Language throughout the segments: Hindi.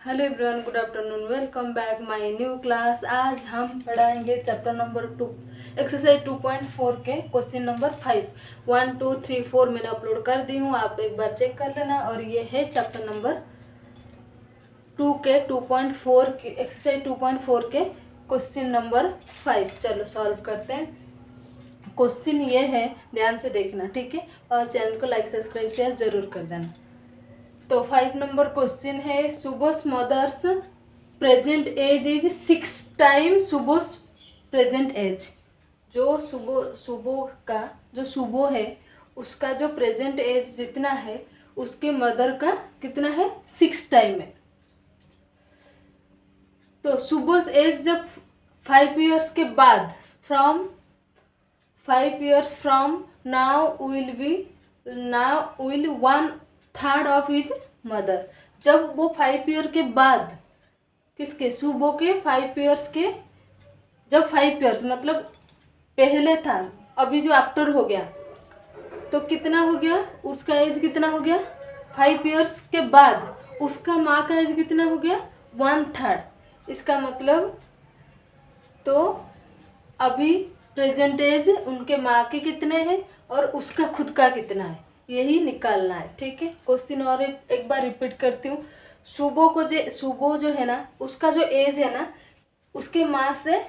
Hello everyone, good afternoon, welcome back my new class. आज हम पढ़ाएंगे चैप्टर नंबर 2 एक्सरसाइज 2.4 के क्वेश्चन नंबर 5। 1 2 3 4 मैंने अपलोड कर दी हूँ, आप एक बार चेक कर लेना। और ये है चैप्टर नंबर 2 के 2.4 के एक्सरसाइज 2.4 के क्वेश्चन नंबर 5। चलो सॉल्व करते हैं। क्वेश्चन ये है, ध्यान से देखना, ठीक है। और चैनल को लाइक सब्सक्राइब शेयर जरूर कर देना। तो 5 नंबर क्वेश्चन है, सुबोस mother's present age is 6 times सुबोस प्रेजेंट एज। जो सुबो का जो सुबो है उसका जो प्रेजेंट एज जितना है उसके मदर का कितना है, 6 टाइम है। तो सुबोस एज जब 5 ईयर्स के बाद, from 5 years from now will 1/3 of his mother. जब वो 5 ईयर के बाद, किसके, सुबो के 5 ईयर्स के, जब 5 ईयर्स मतलब पहले था, अभी जो आफ्टर हो गया तो कितना हो गया, उसका एज कितना हो गया, 5 ईयर्स के बाद उसका माँ का एज कितना हो गया, 1/3। इसका मतलब तो अभी प्रेजेंट एज उनके माँ के कितने हैं और उसका खुद का कितना है, यही निकालना है, ठीक है। क्वेश्चन और एक बार रिपीट करती हूँ। सुबो जो है ना, उसका जो एज है ना, उसके माँ से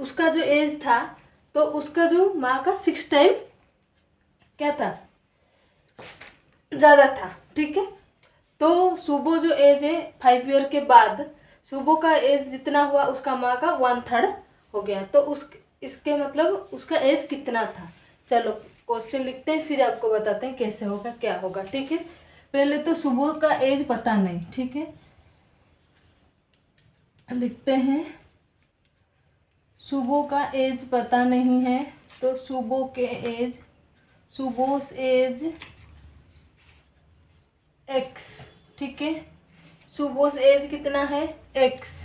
उसका जो एज था, तो उसका जो माँ का 6 टाइम क्या था, ज़्यादा था, ठीक है। तो सुबो जो एज है 5 ईयर के बाद, सुबो का एज जितना हुआ उसका माँ का 1/3 हो गया। तो इसके मतलब उसका एज कितना था। चलो क्वेश्चन लिखते हैं, फिर आपको बताते हैं कैसे होगा, क्या होगा, ठीक है। पहले तो सुबो का एज पता नहीं, ठीक है, लिखते हैं। सुबो का एज पता नहीं है, तो सुबोस एज एक्स, ठीक है। सुबोस एज कितना है, एक्स,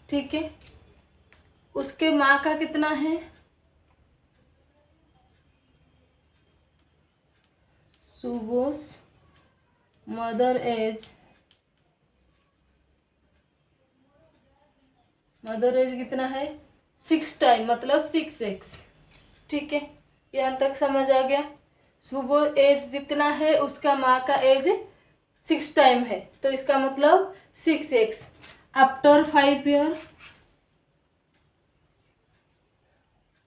ठीक है। उसके माँ का कितना है, सुबोस मदर एज कितना है, 6 टाइम, मतलब 6x, ठीक है। यहाँ तक समझ आ गया। सुबो एज जितना है उसका माँ का एज 6 टाइम है, तो इसका मतलब 6x। After 5 year,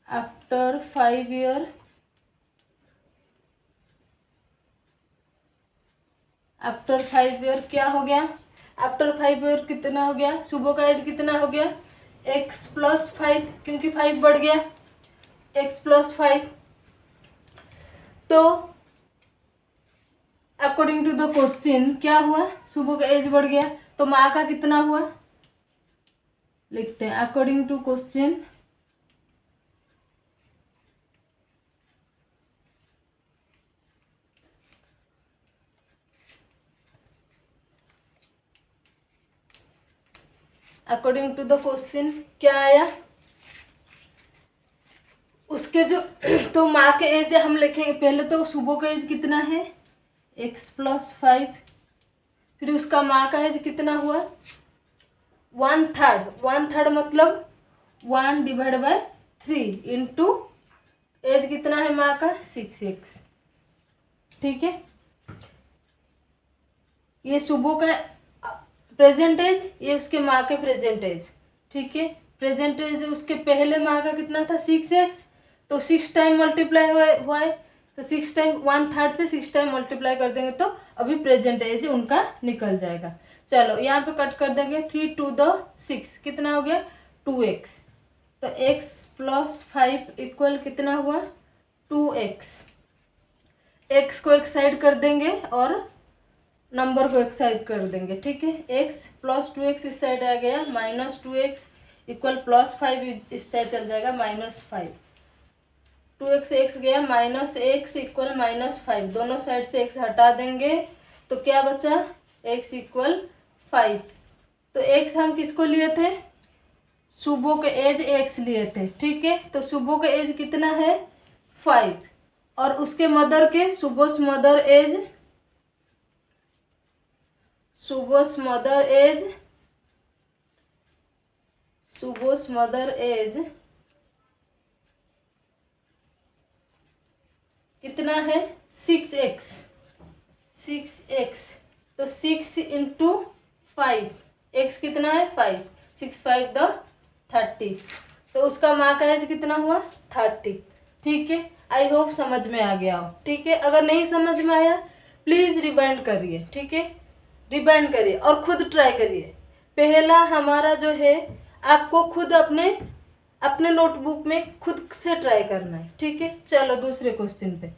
after 5 year, after 5 year क्या हो गया, आफ्टर 5 ईयर कितना हो गया, सुबह का एज कितना हो गया, x+5, क्योंकि 5 बढ़ गया, x+5। तो अकॉर्डिंग टू द क्वेश्चन क्या हुआ, सुबह का एज बढ़ गया, तो माँ का कितना हुआ, लिखते हैं according to question. According to the question क्या आया, उसके जो तो माँ के एज हम लिखेंगे पहले, तो सुबह का एज कितना है, x+5, फिर उसका माँ का एज कितना हुआ, 1/3। 1/3 मतलब 1/3 इंटू एज कितना है माँ का, 6x, ठीक है। ये सुबह का प्रेजेंट एज, ये उसके माँ के प्रेजेंट एज, ठीक है। प्रेजेंट एज उसके पहले माँ का कितना था, 6x, तो 6 टाइम मल्टीप्लाई हुआ है, तो 6 टाइम 1/3 से 6 टाइम मल्टीप्लाई कर देंगे तो अभी प्रेजेंट एज उनका निकल जाएगा। चलो यहाँ पे कट कर देंगे, 3 टू द 6 कितना हो गया, 2x। तो x+5 इक्वल कितना हुआ, 2x। x को एक साइड कर देंगे और नंबर को एक साइड कर देंगे, ठीक है। x+2x इस साइड आ गया, -2x इक्वल +5 इस साइड चल जाएगा, -5। 2x x गया, -x इक्वल -5, दोनों साइड से x हटा देंगे तो क्या बचा, x इक्वल 5। तो x हम किसको लिए थे, सुबो के एज x लिए थे, ठीक है। तो सुबो का एज कितना है, 5, और उसके मदर के, सुबोस मदर एज शुभोस मदर एज कितना है 6x। तो 6 इंटू 5, x कितना है 5, 6 5 द 30। तो उसका माँ का एज कितना हुआ 30। ठीक है, आई होप समझ में आ गया हो। ठीक है, अगर नहीं समझ में आया प्लीज़ रिवाइंड करिए। ठीक है, रिवाइंड करिए और खुद ट्राई करिए। पहला हमारा जो है आपको खुद अपने नोटबुक में खुद से ट्राई करना है। ठीक है, चलो दूसरे क्वेश्चन पे।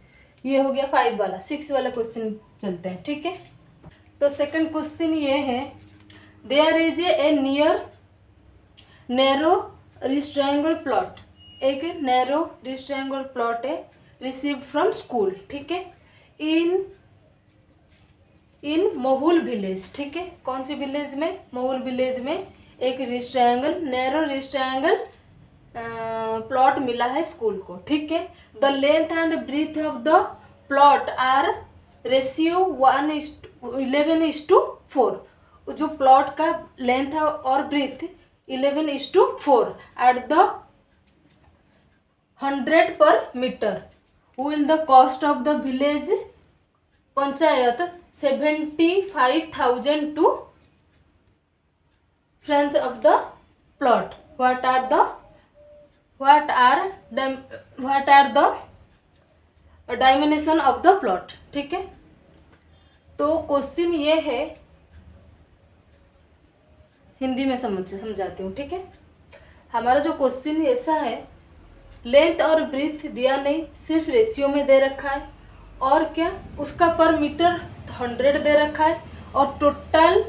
ये हो गया 5 वाला, 6 वाला क्वेश्चन चलते हैं। ठीक है, तो सेकंड क्वेश्चन ये है, there is a narrow rectangle plot. एक नैरो रिस्ट्रायंगल प्लॉट है रिसीव्ड फ्रॉम स्कूल। ठीक है, इन मोहुल विलेज। ठीक है, कौन सी विलेज में, मोहुल विलेज में एक नैरो रिस्ट्रायंगल प्लॉट मिला है स्कूल को। ठीक है, the length and breadth of the plot are ratio 11:4। जो प्लॉट का लेंथ और breathe 11:4 eight the 100 per metre. Will the cost of the village panchayat 75,000 to फ्रेंच of the plot. What are the dimension of the plot. ठीक है, तो क्वेश्चन ये है, हिंदी में समझाती हूँ। ठीक है, हमारा जो क्वेश्चन ऐसा है, लेंथ और ब्रीथ दिया नहीं, सिर्फ रेशियो में दे रखा है, और क्या उसका पर मीटर 100 दे रखा है, और टोटल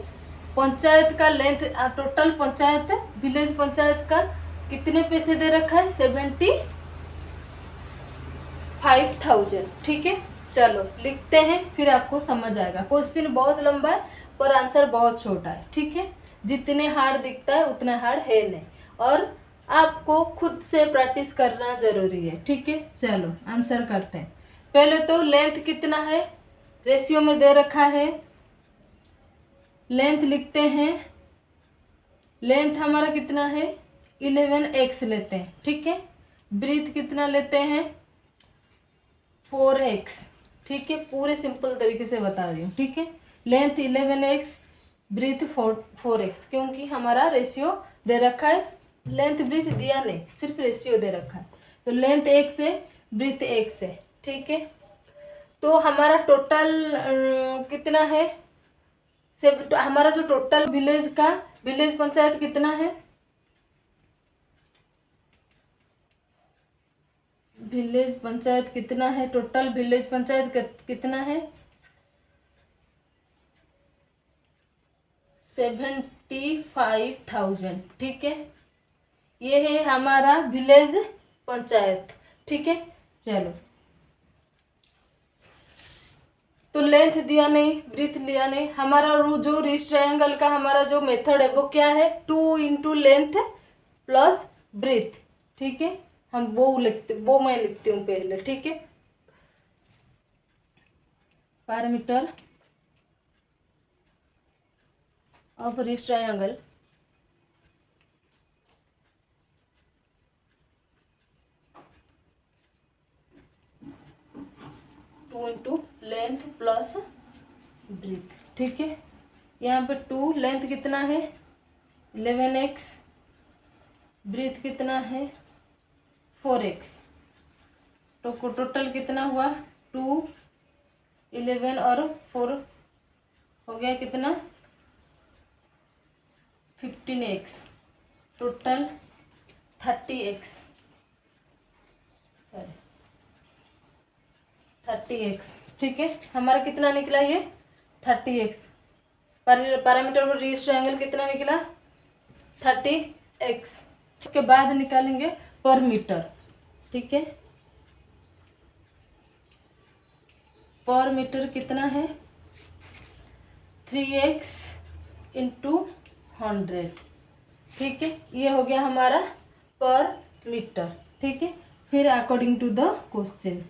पंचायत का length, total panchayat village panchayat का कितने पैसे दे रखा है 75,000। ठीक है, चलो लिखते हैं फिर आपको समझ आएगा। क्वेश्चन बहुत लंबा है पर आंसर बहुत छोटा है। ठीक है, जितने हार्ड दिखता है उतना हार्ड है नहीं, और आपको खुद से प्रैक्टिस करना जरूरी है। ठीक है, चलो आंसर करते हैं। पहले तो लेंथ कितना है, रेशियो में दे रखा है, लेंथ लिखते हैं। लेंथ हमारा कितना है 11x लेते हैं। ठीक है, ब्रीथ कितना लेते हैं 4x। ठीक है, पूरे सिंपल तरीके से बता रही हूँ। ठीक है, लेंथ 11x, ब्रीथ 4x, क्योंकि हमारा रेशियो दे रखा है, लेंथ ब्रीथ दिया नहीं, सिर्फ रेशियो दे रखा है। तो लेंथ 1 है, ब्रीथ 1 है। ठीक है, तो हमारा टोटल कितना है, हमारा जो टोटल विलेज पंचायत कितना है, विलेज पंचायत कितना है, टोटल विलेज पंचायत कितना है 75,000। ठीक है, ये है हमारा विलेज पंचायत। ठीक है, चलो, तो लेंथ दिया नहीं, ब्रीथ लिया नहीं, हमारा जो रिस्ट ट्रायंगल का हमारा जो मेथड है वो क्या है 2 इंटू लेंथ प्लस ब्रीथ। ठीक है, हम वो मैं लिखती हूँ पहले। ठीक है, parameter of rectangle into length plus breadth. ठीक है, यहाँ पे 2, लेंथ कितना है 11x, ब्रीथ कितना है 4x, तो टोटल कितना हुआ 2, 11 और 4 हो गया कितना 15x, total 30x, sorry 30x। ठीक है, हमारा कितना निकला ये 30x। पैरामीटर पर रिस्ट ट्रायंगल कितना निकला 30x। उसके बाद निकालेंगे पर मीटर। ठीक है, पर मीटर कितना है 3x इंटू 100। ठीक है, ये हो गया हमारा पर मीटर। ठीक है, फिर according to the question,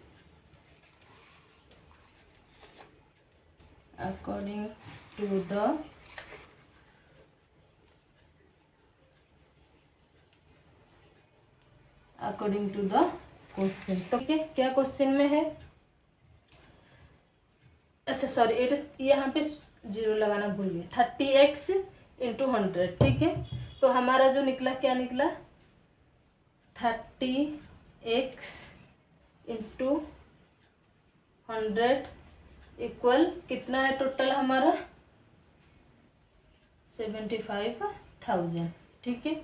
according to the according to the question. तो ठीक है, क्या क्वेश्चन में है, अच्छा सॉरी, यहाँ पे 0 लगाना भूल गए, 30x इंटू 100, ठीक है। तो हमारा जो निकला, क्या निकला, 30x इंटू 100 इक्वल कितना है टोटल हमारा, 75,000, ठीक है।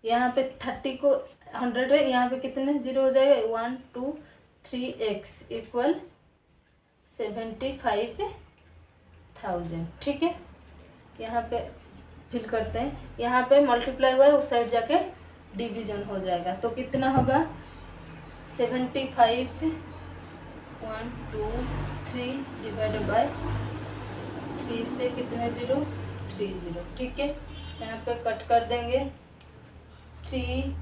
यहाँ पे 30 को 100 है, यहाँ पे कितने 0 हो जाएगा, 1 2 3x इक्वल 75,000, ठीक है। यहाँ पे फिल करते हैं, यहाँ पे मल्टीप्लाई हुआ है, उस साइड जाके डिवीजन हो जाएगा, तो कितना होगा 75 1 2 3 डिवाइडेड बाय 3 से कितने 0 3 0, ठीक है। यहाँ पे कट कर देंगे, 3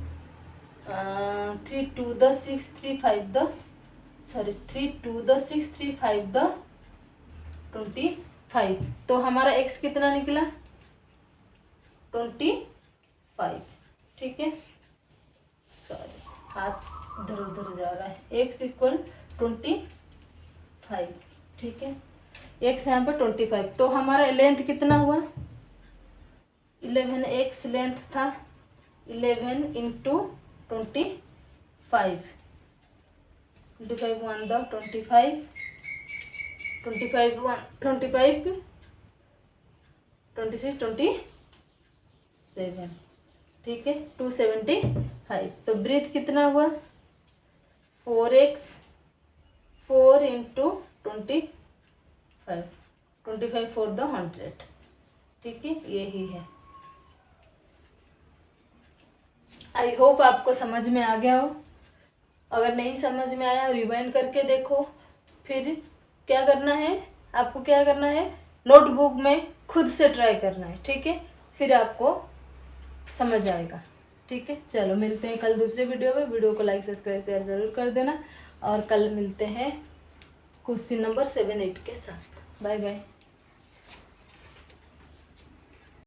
2 द 6 3 5 द 3 2 द 6 3 5 द 25, तो हमारा x कितना निकला 25, ठीक है। सॉरी, हाथ इधर उधर जा रहा है, x इक्वल 25, ठीक है। x यहाँ पर 25, तो हमारा लेंथ कितना हुआ 11x लेंथ था, 11 इंटू 25, 25 1 द 25, 25 1 25 26 27, ठीक है, 275। तो ब्रीथ कितना हुआ 4x 4 इंटू 25, 25 4 द 100, ठीक है, यही है। आई होप आपको समझ में आ गया हो। अगर नहीं समझ में आया रिवाइंड करके देखो। फिर क्या करना है आपको, क्या करना है नोटबुक में खुद से ट्राई करना है, ठीक है, फिर आपको समझ आएगा, ठीक है। चलो मिलते हैं कल दूसरे वीडियो में। वीडियो को लाइक सब्सक्राइब शेयर ज़रूर कर देना, और कल मिलते हैं क्वेश्चन नंबर 7 8 के साथ। Bye bye.